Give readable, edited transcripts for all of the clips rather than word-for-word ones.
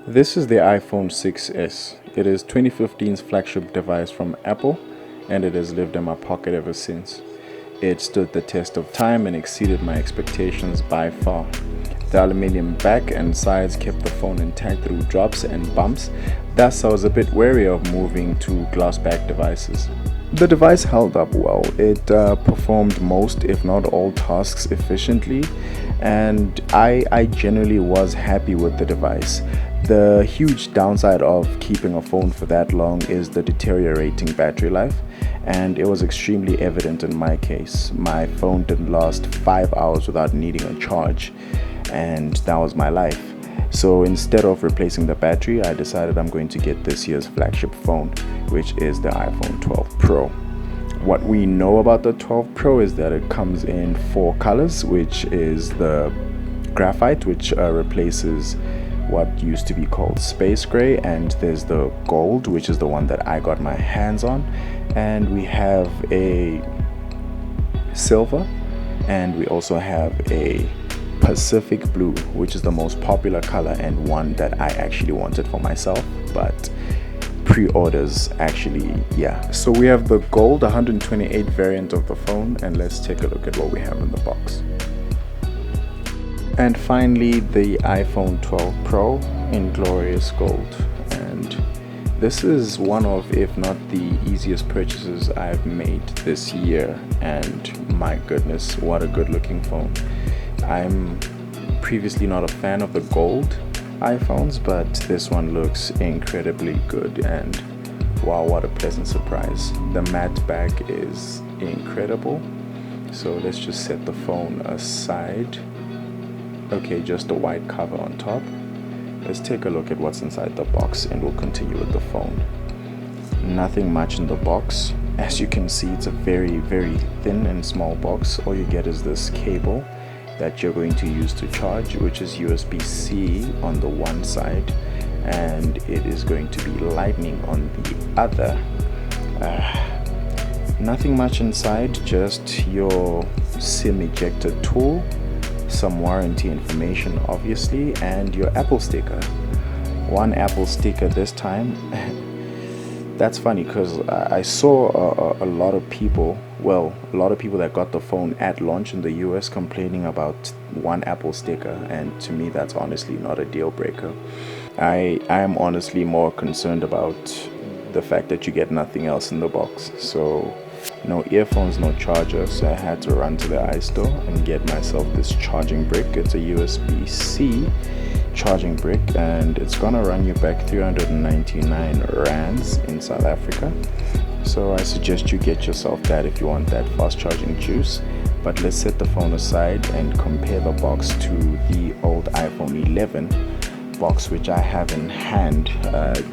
This is the iPhone 6s. It is 2015's flagship device from Apple, and it has lived in my pocket ever since. It stood the test of time and exceeded my expectations by far. The aluminium back and sides kept the phone intact through drops and bumps, thus I was a bit wary of moving to glass back devices. The device held up well. It performed most, if not all, tasks efficiently, and I generally was happy with the device. The huge downside of keeping a phone for that long is the deteriorating battery life, and it was extremely evident in my case. My phone didn't last 5 hours without needing a charge, and that was my life. So instead of replacing the battery, I decided I'm going to get this year's flagship phone, which is the iPhone 12 Pro. What we know about the 12 Pro is that it comes in 4 colors, which is the graphite, which replaces what used to be called space gray, and there's the gold, which is the one that I got my hands on, and we have a silver, and we also have a Pacific blue, which is the most popular color and one that I actually wanted for myself, but pre-orders actually, yeah. So we have the gold 128 variant of the phone, and let's take a look at what we have in the box. And finally, the iPhone 12 Pro in glorious gold, and this is one of, if not the easiest purchases I've made this year, and my goodness, what a good looking phone. I'm previously not a fan of the gold iPhones, but this one looks incredibly good, and wow, what a pleasant surprise. The matte back is incredible. So let's just set the phone aside. Okay, just a white cover on top. Let's take a look at what's inside the box, and we'll continue with the phone. Nothing much in the box. As you can see, it's a very thin and small box. All you get is this cable that you're going to use to charge, which is USB-C on the one side, and it is going to be Lightning on the other. Nothing much inside, just your SIM ejector tool, some warranty information obviously, and your Apple sticker. One Apple sticker this time. That's funny because I saw a lot of people that got the phone at launch in the US complaining about one Apple sticker, and to me that's honestly not a deal breaker. I am honestly more concerned about the fact that you get nothing else in the box. So no earphones, no charger, so I had to run to the iStore and get myself this charging brick. It's a USB-C charging brick, and it's gonna run you back 399 rands in South Africa. So I suggest you get yourself that if you want that fast charging juice. But let's set the phone aside and compare the box to the old iPhone 11 box, which I have in hand.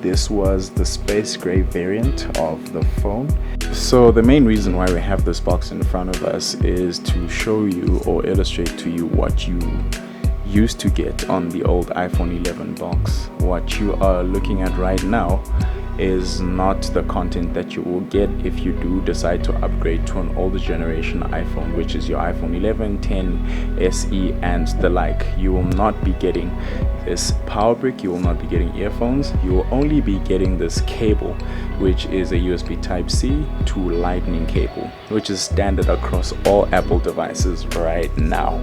This was the space gray variant of the phone. So the main reason why we have this box in front of us is to show you or illustrate to you what you used to get on the old iPhone 11 box. What you are looking at right now is not the content that you will get if you do decide to upgrade to an older generation iPhone, which is your iPhone 11, 10, SE, and the like. You will not be getting this power brick, you will not be getting earphones, you will only be getting this cable, which is a USB Type-C to Lightning cable, which is standard across all Apple devices right now.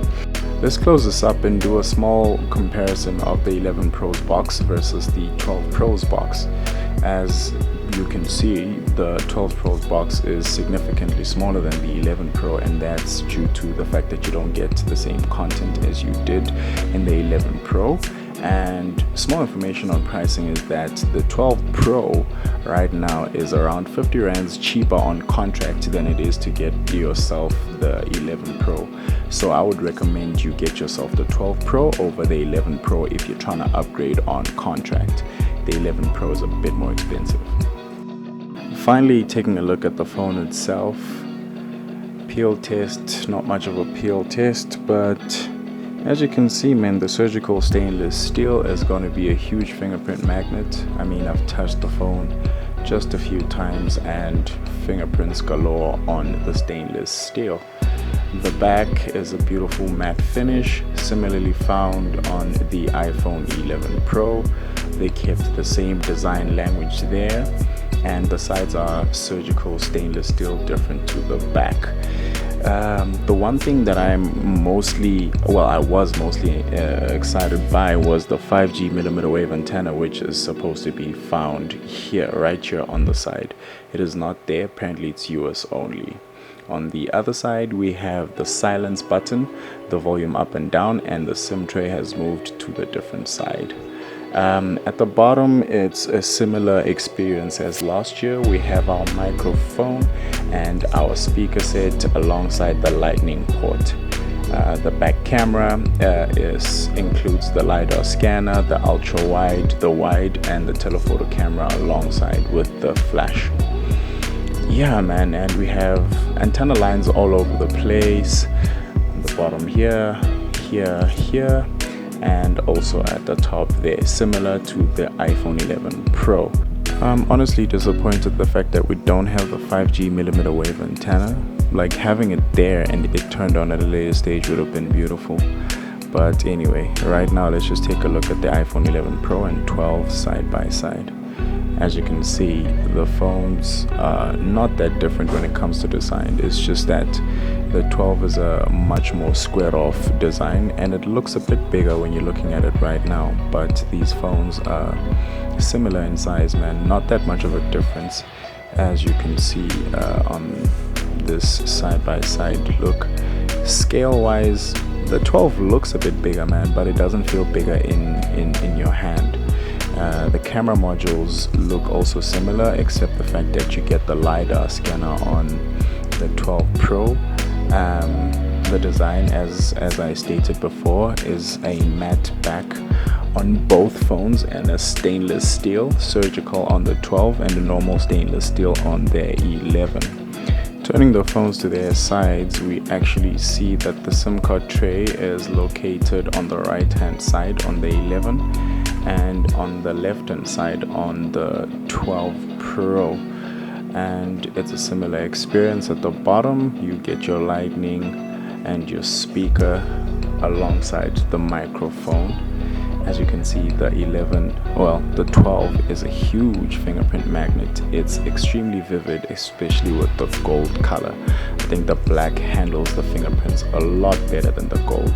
Let's close this up and do a small comparison of the 11 Pro's box versus the 12 Pro's box. As you can see, the 12 Pro's box is significantly smaller than the 11 Pro, and that's due to the fact that you don't get the same content as you did in the 11 Pro. And small information on pricing is that the 12 Pro right now is around 50 rands cheaper on contract than it is to get yourself the 11 Pro. So I would recommend you get yourself the 12 Pro over the 11 Pro if you're trying to upgrade on contract. The 11 Pro is a bit more expensive. Finally, taking a look at the phone itself. Peel test, not much of a peel test, but as you can see, man, the surgical stainless steel is going to be a huge fingerprint magnet. I mean, I've touched the phone just a few times and fingerprints galore on the stainless steel. The back is a beautiful matte finish, similarly found on the iPhone 11 Pro. they kept the same design language there, and the sides are surgical stainless steel, different to the back. The one thing that I was mostly excited by was the 5G millimeter wave antenna, which is supposed to be found here, right here on the side. It is not there, apparently it's US only. On the other side, we have the silence button, the volume up and down, and the SIM tray has moved to the different side. At the bottom, it's a similar experience as last year. We have our microphone and our speaker set alongside the lightning port. The back camera includes the LiDAR scanner, the ultra wide, the wide, and the telephoto camera alongside with the flash. Yeah, man, and we have antenna lines all over the place. On the bottom here, here, and also at the top there, similar to the iPhone 11 Pro. I'm honestly disappointed the fact that we don't have the 5G millimeter wave antenna. Like, having it there and it turned on at a later stage would have been beautiful. But anyway, right now let's just take a look at the iPhone 11 Pro and 12 side by side. As you can see, the phones are not that different when it comes to design. It's just that the 12 is a much more squared off design, and it looks a bit bigger when you're looking at it right now. But these phones are similar in size, man. Not that much of a difference, as you can see on this side by side look. Scale wise, the 12 looks a bit bigger, man, but it doesn't feel bigger in your hand. The camera modules look also similar, except the fact that you get the LiDAR scanner on the 12 Pro. The design, as I stated before, is a matte back on both phones and a stainless steel surgical on the 12 and a normal stainless steel on the 11. Turning the phones to their sides, we actually see that the SIM card tray is located on the right hand side on the 11 and on the left hand side on the 12 Pro, and it's a similar experience. At the bottom you get your lightning and your speaker alongside the microphone. As you can see, the 12 is a huge fingerprint magnet. It's extremely vivid, especially with the gold color. I think the black handles the fingerprints a lot better than the gold.